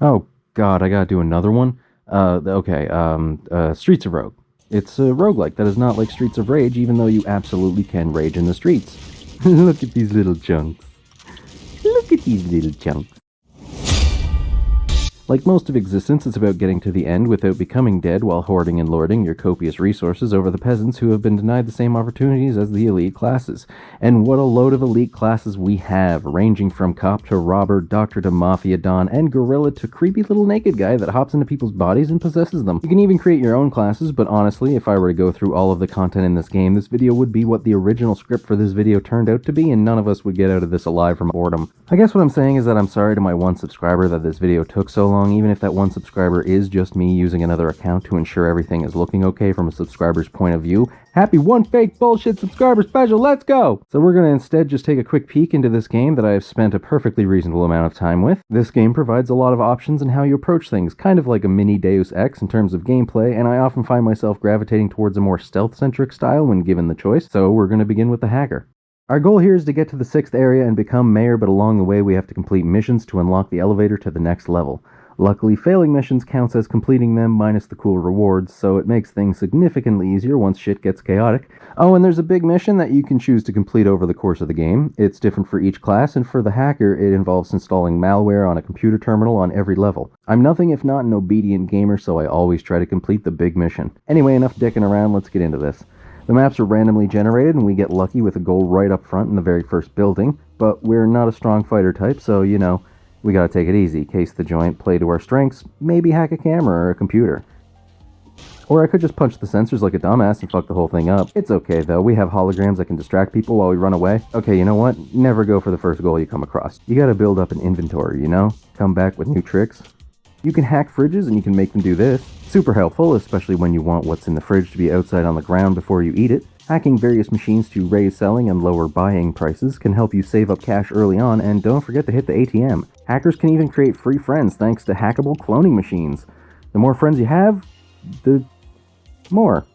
Oh god, I gotta do another one? Streets of Rogue. It's a roguelike that is not like Streets of Rage, even though you absolutely can rage in the streets. Look at these little chunks. Look at these little chunks. Like most of existence, it's about getting to the end without becoming dead while hoarding and lording your copious resources over the peasants who have been denied the same opportunities as the elite classes. And what a load of elite classes we have, ranging from cop to robber, doctor to mafia don, and gorilla to creepy little naked guy that hops into people's bodies and possesses them. You can even create your own classes, but honestly, if I were to go through all of the content in this game, this video would be what the original script for this video turned out to be, and none of us would get out of this alive from boredom. I guess what I'm saying is that I'm sorry to my one subscriber that this video took so long, even if that one subscriber is just me using another account to ensure everything is looking okay from a subscriber's point of view. Happy one fake bullshit subscriber special, let's go! So we're gonna instead just take a quick peek into this game that I have spent a perfectly reasonable amount of time with. This game provides a lot of options in how you approach things, kind of like a mini Deus Ex in terms of gameplay, and I often find myself gravitating towards a more stealth-centric style when given the choice, so we're gonna begin with the hacker. Our goal here is to get to the 6th area and become mayor, but along the way we have to complete missions to unlock the elevator to the next level. Luckily, failing missions counts as completing them minus the cool rewards, so it makes things significantly easier once shit gets chaotic. Oh, and there's a big mission that you can choose to complete over the course of the game. It's different for each class, and for the hacker, it involves installing malware on a computer terminal on every level. I'm nothing if not an obedient gamer, so I always try to complete the big mission. Anyway, enough dicking around, let's get into this. The maps are randomly generated, and we get lucky with a goal right up front in the very first building, but we're not a strong fighter type, so, you know, we gotta take it easy, case the joint, play to our strengths, maybe hack a camera or a computer. Or I could just punch the sensors like a dumbass and fuck the whole thing up. It's okay though, we have holograms that can distract people while we run away. Okay, you know what? Never go for the first goal you come across. You gotta build up an inventory, you know? Come back with new tricks. You can hack fridges and you can make them do this. Super helpful, especially when you want what's in the fridge to be outside on the ground before you eat it. Hacking various machines to raise selling and lower buying prices can help you save up cash early on, and don't forget to hit the ATM. Hackers can even create free friends thanks to hackable cloning machines. The more friends you have, the more.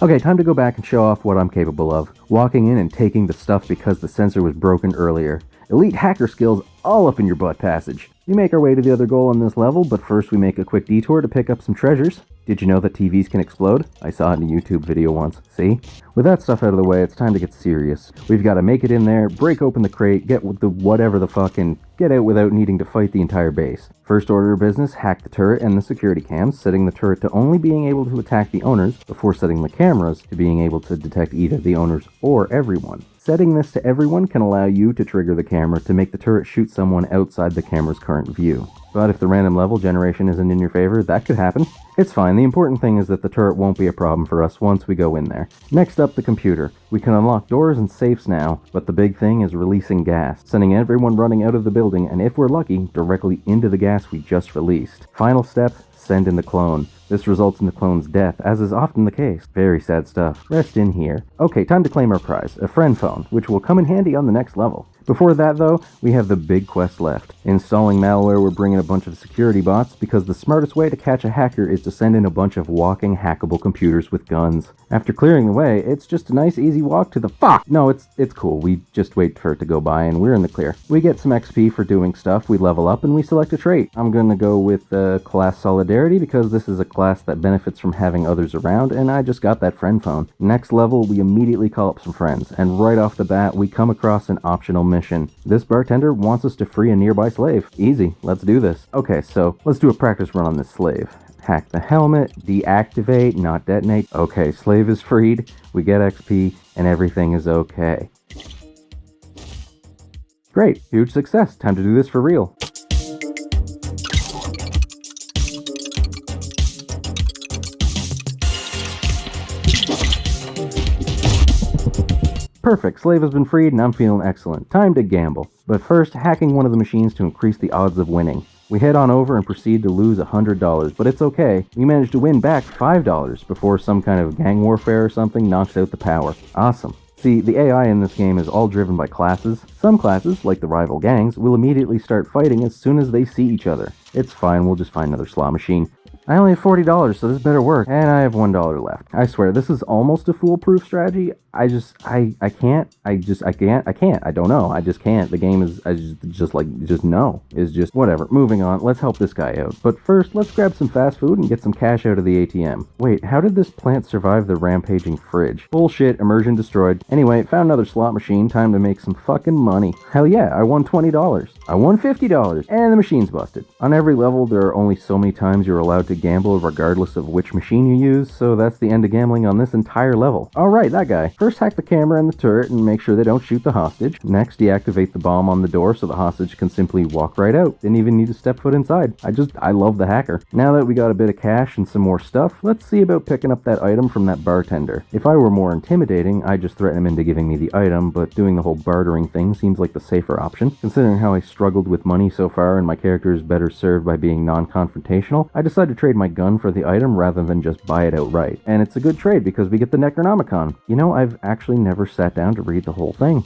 Okay, time to go back and show off what I'm capable of. Walking in and taking the stuff because the sensor was broken earlier. Elite hacker skills all up in your butt passage. We make our way to the other goal on this level, but first we make a quick detour to pick up some treasures. Did you know that TVs can explode? I saw it in a YouTube video once, see? With that stuff out of the way, it's time to get serious. We've got to make it in there, break open the crate, get with the whatever the fuck, and get out without needing to fight the entire base. First order of business, hack the turret and the security cams, setting the turret to only being able to attack the owners before setting the cameras to being able to detect either the owners or everyone. Setting this to everyone can allow you to trigger the camera to make the turret shoot someone outside the camera's current view. But if the random level generation isn't in your favor, that could happen. It's fine, the important thing is that the turret won't be a problem for us once we go in there. Next up, the computer. We can unlock doors and safes now, but the big thing is releasing gas, sending everyone running out of the building, and if we're lucky, directly into the gas we just released. Final step, send in the clone. This results in the clone's death, as is often the case. Very sad stuff. Rest in here. Okay, time to claim our prize, a friend phone, which will come in handy on the next level. Before that, though, we have the big quest left. Installing malware, we're bringing a bunch of security bots, because the smartest way to catch a hacker is to send in a bunch of walking, hackable computers with guns. After clearing the way, it's just a nice, easy walk to the fuck! No, it's cool. We just wait for it to go by, and we're in the clear. We get some XP for doing stuff, we level up, and we select a trait. I'm gonna go with class solidarity, because this is a class that benefits from having others around, and I just got that friend phone. Next level, we immediately call up some friends, and right off the bat, we come across an optional mission. This bartender wants us to free a nearby slave. Easy, let's do this. Okay, so let's do a practice run on this slave. Hack the helmet, deactivate, not detonate. Okay, slave is freed, we get XP, and everything is okay. Great, huge success, time to do this for real. Perfect, slave has been freed and I'm feeling excellent. Time to gamble. But first, hacking one of the machines to increase the odds of winning. We head on over and proceed to lose $100, but it's okay. We managed to win back $5 before some kind of gang warfare or something knocks out the power. Awesome. See, the AI in this game is all driven by classes. Some Some classes, like the rival gangs, will immediately start fighting as soon as they see each other. It's fine, we'll just find another slot machine. I only have $40, so this better work. And I have $1 left. I swear, this is almost a foolproof strategy. I can't. I don't know. I just can't. The game is, no. It's just, whatever. Moving on, let's help this guy out. But first, let's grab some fast food and get some cash out of the ATM. Wait, how did this plant survive the rampaging fridge? Bullshit, immersion destroyed. Anyway, found another slot machine, time to make some fucking money. Hell yeah, I won $20. I won $50, and the machine's busted. On every level, there are only so many times you're allowed to gamble regardless of which machine you use, so that's the end of gambling on this entire level. Alright, that guy. First hack the camera and the turret and make sure they don't shoot the hostage. Next, deactivate the bomb on the door so the hostage can simply walk right out. Didn't even need to step foot inside. I love the hacker. Now that we got a bit of cash and some more stuff, let's see about picking up that item from that bartender. If I were more intimidating, I'd just threaten him into giving me the item, but doing the whole bartering thing seems like the safer option. Considering how I struggled with money so far and my character is better served by being non-confrontational, I decided to trade my gun for the item rather than just buy it outright. And it's a good trade because we get the Necronomicon. You know, I've actually never sat down to read the whole thing.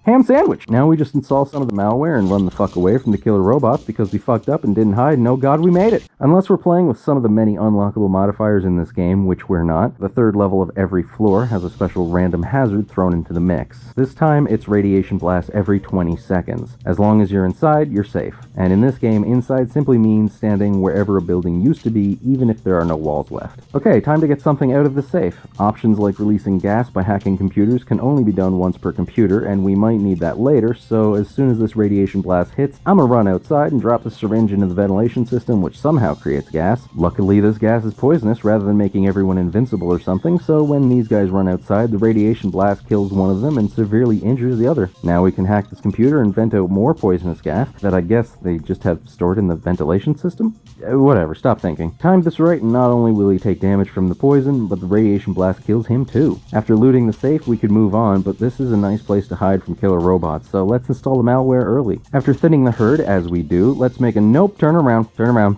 Ham sandwich! Now we just install some of the malware and run the fuck away from the killer robots because we fucked up and didn't hide, and oh god, we made it! Unless we're playing with some of the many unlockable modifiers in this game, which we're not, the third level of every floor has a special random hazard thrown into the mix. This time, it's radiation blast every 20 seconds. As long as you're inside, you're safe. And in this game, inside simply means standing wherever a building used to be, even if there are no walls left. Okay, time to get something out of the safe. Options like releasing gas by hacking computers can only be done once per computer, and we might need that later, so as soon as this radiation blast hits, I'm gonna run outside and drop the syringe into the ventilation system, which somehow creates gas. Luckily, this gas is poisonous rather than making everyone invincible or something, so when these guys run outside, the radiation blast kills one of them and severely injures the other. Now we can hack this computer and vent out more poisonous gas that I guess they just have stored in the ventilation system? Whatever, stop thinking. Timed this right, and not only will he take damage from the poison, but the radiation blast kills him too. After looting the safe, we could move on, but this is a nice place to hide from killer robots, so let's install the malware early. After thinning the herd, as we do, let's make a nope, turn around,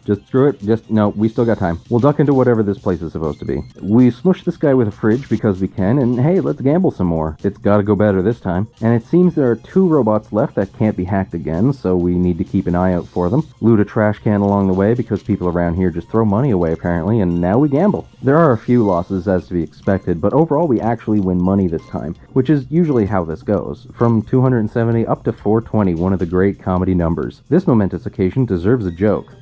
just screw it, no, we still got time. We'll duck into whatever this place is supposed to be. We smush this guy with a fridge because we can, and hey, let's gamble some more. It's gotta go better this time. And it seems there are 2 robots left that can't be hacked again, so we need to keep an eye out for them. Loot a trash can along the way because people around here just throw money away apparently, and now we gamble. There are a few losses as to be expected, but overall we actually win money this time, which is usually how this goes. From 270 up to 420, one of the great comedy numbers. This momentous occasion deserves a joke.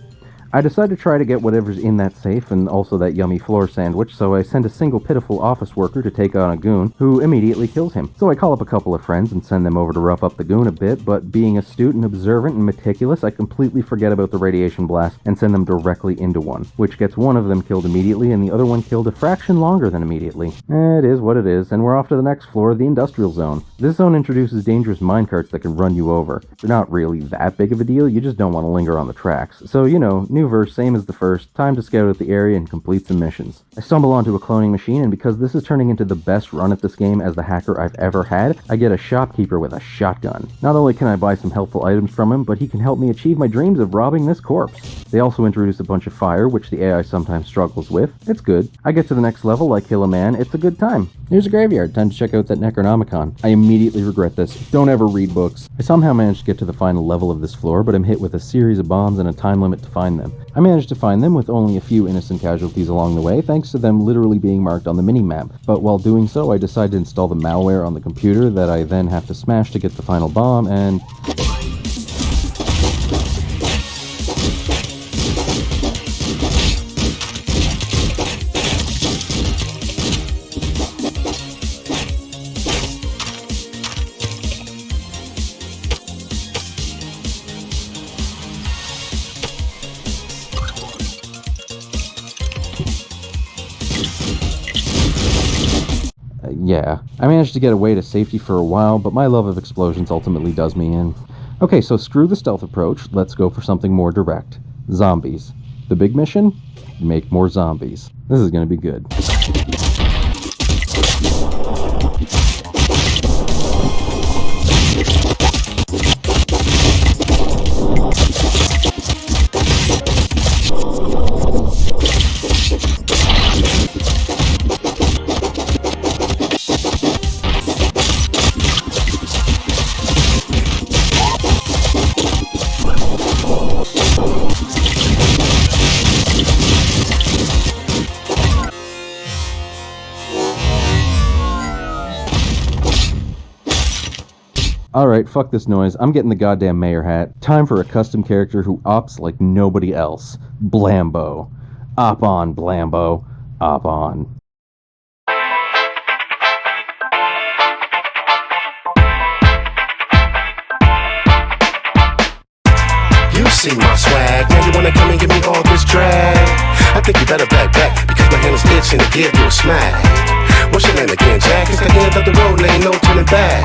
I decide to try to get whatever's in that safe and also that yummy floor sandwich, so I send a single pitiful office worker to take on a goon, who immediately kills him. So I call up a couple of friends and send them over to rough up the goon a bit, but being astute and observant and meticulous, I completely forget about the radiation blast and send them directly into one, which gets one of them killed immediately and the other one killed a fraction longer than immediately. It is what it is, and we're off to the next floor, the industrial zone. This zone introduces dangerous minecarts that can run you over. They're not really that big of a deal, you just don't want to linger on the tracks. So, you know, new verse, same as the first, time to scout out the area and complete some missions. I stumble onto a cloning machine, and because this is turning into the best run at this game as the hacker I've ever had, I get a shopkeeper with a shotgun. Not only can I buy some helpful items from him, but he can help me achieve my dreams of robbing this corpse. They also introduce a bunch of fire, which the AI sometimes struggles with. It's good. I get to the next level, I kill a man, it's a good time. Here's a graveyard, time to check out that Necronomicon. I immediately regret this. Don't ever read books. I somehow managed to get to the final level of this floor, but I'm hit with a series of bombs and a time limit to find them. I managed to find them with only a few innocent casualties along the way, thanks to them literally being marked on the minimap. But while doing so, I decided to install the malware on the computer that I then have to smash to get the final bomb, and yeah, I managed to get away to safety for a while, but my love of explosions ultimately does me in. Okay, so screw the stealth approach, let's go for something more direct. Zombies. The big mission? Make more zombies. This is gonna be good. Alright, fuck this noise. I'm getting the goddamn mayor hat. Time for a custom character who ops like nobody else. Blambo. Op on, Blambo. Op on. You see my swag, now you wanna come and give me all this drag. I think you better back, because my hand is itching to give you a smack. What's your name again, Jack? It's the end of the road, and ain't no turning back.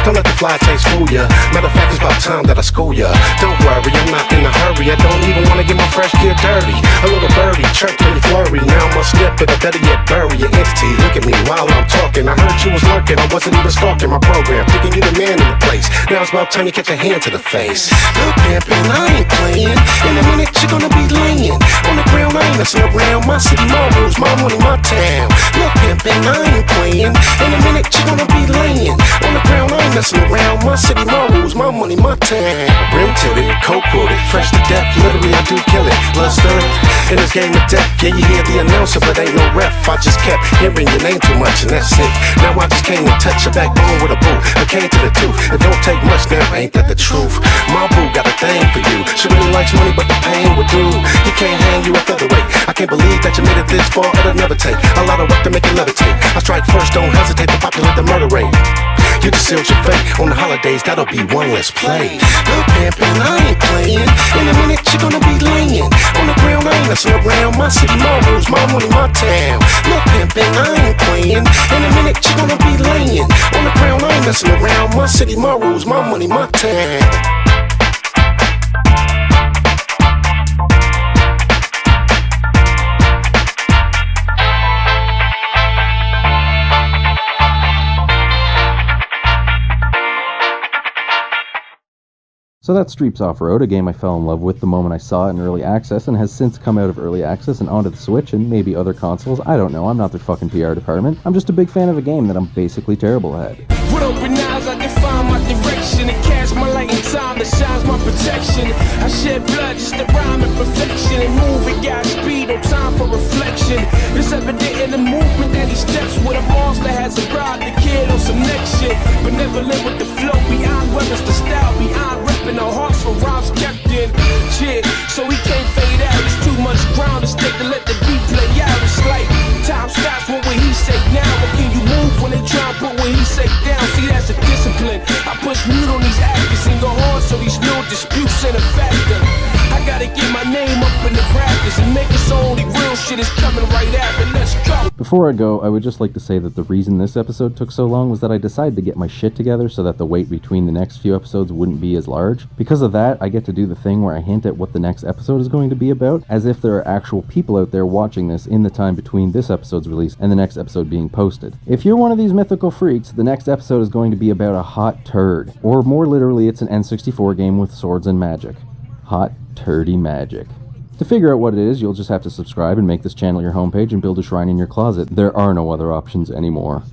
Don't let the fly taste fool ya. Matter of fact, it's about time that I school ya. Don't worry, I'm not in a hurry. I don't even wanna get my fresh gear dirty. A little birdie, chirp when you flurry. Now I'm a snip it, I better yet bury your entity. Look at me while I'm talking. I heard you was lurking, I wasn't even stalking my program. Thinking you the man in the place. Now it's about time you catch a hand to the face. Look, pimpin', I ain't playing. In a minute, you're gonna be laying on the ground. I ain't messing around. My city, my rules, my money, my town. Look, pimpin', I ain't playing. In a minute, you're gonna be laying on the ground. I ain't messing around. My city, my rules, my money, my town. Rim tilted, coke quoted, fresh to death. Literally, I do kill it. Blood stirred in this game of death. Yeah, you hear the announcer, but ain't no ref. I just kept hearing your name too much, and that's it. Now I just came to touch your backbone with a boot. I came to the tooth. It don't take much now, ain't that the truth? My boo got a thing for you. She really likes money, but the pain would do. You can't hang you a featherweight. I can't believe that you made it this far. It'll never take a lot of work to make it levitate. I strike first, don't hesitate to populate the murder rate. You just sealed your fate. On the holidays, that'll be one less play. Look, pimpin', I ain't playing. In a minute, you're gonna be laying on the ground. I ain't messing around. My city, my rules, my money, my town. Look, pimpin', I ain't playing. In a minute, you're gonna be laying on the ground. I ain't messing around. My city, my rules, my money, my town. So that's Streeps Off-Road, a game I fell in love with the moment I saw it in early access and has since come out of early access and onto the Switch and maybe other consoles. I don't know, I'm not their fucking PR department. I'm just a big fan of a game that I'm basically terrible at. With open eyes, I define my direction and cast my light in time that shines my protection. I shed blood just to rhyme in perfection and move it, got speed, no time for reflection. It's evident in the movement that he steps with a monster has arrived, the kid on some next shit. Benevolent with the flow, beyond weapons, the style, beyond repping our hearts for rhymes kept in. Shit, so we can't fade out, it's too much ground to stake to let the beat play out. It's like time stops when he say now, but can you move when they try and put what he say down? See, that's a discipline. I push mute on these actors and go hard so these little disputes ain't a factor. I gotta get my name up in the rafters and make it so only real shit is coming right after. Let's go. Before I go, I would just like to say that the reason this episode took so long was that I decided to get my shit together so that the wait between the next few episodes wouldn't be as large. Because of that, I get to do the thing where I hint at what the next episode is going to be about, as if there are actual people out there watching this in the time between this episode's release and the next episode being posted. If you're one of these mythical freaks, the next episode is going to be about a hot turd. Or more literally, it's an N64 game with swords and magic. Hot turdy magic. To figure out what it is, you'll just have to subscribe and make this channel your homepage and build a shrine in your closet. There are no other options anymore.